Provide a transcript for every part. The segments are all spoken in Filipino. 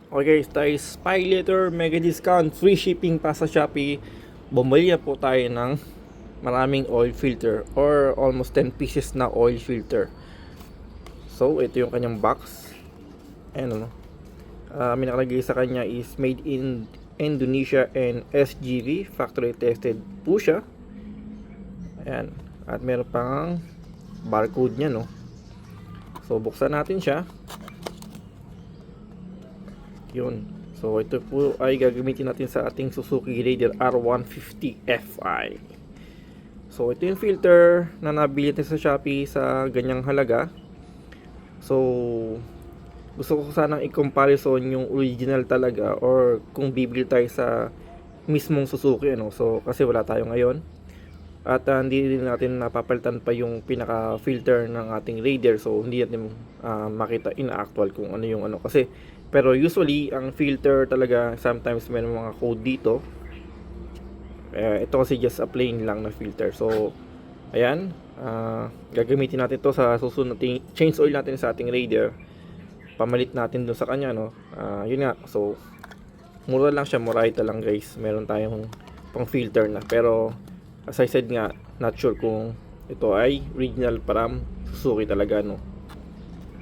Okay guys, tayo Spy Letter Mega Discount, free shipping pa sa Shopee. Bumili na po tayo ng maraming oil filter or almost 10 pieces na oil filter. So ito yung kanyang box. Ayan ano. May nakalagay sa kanya is made in Indonesia and SGV, factory tested po siya. Ayan. At meron pang barcode nya, no. So buksan natin siya. Yun. So ito po ay gagamitin natin sa ating Suzuki Raider R150 Fi. So ito yung filter na nabili natin sa Shopee sa ganyang halaga. So gusto ko sanang i-comparison yung original talaga or kung bibili tayo sa mismong Suzuki, ano. So kasi wala tayo ngayon. At hindi din natin napapalitan pa yung pinaka filter ng ating Raider. So hindi natin makita in actual kung ano yung ano. Kasi pero usually ang filter talaga sometimes may mga code dito. Ito kasi just a plain lang na filter. So ayan, gagamitin natin to sa susunod nating change oil natin sa ating Raider. Pamalit natin dun sa kanya, no. Yun nga. So mura lang siya, murayta lang guys. Meron tayong pang filter na. Pero as I said nga, not sure kung ito ay original from Suzuki talaga, no,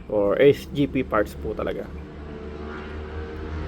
or SGP parts po talaga.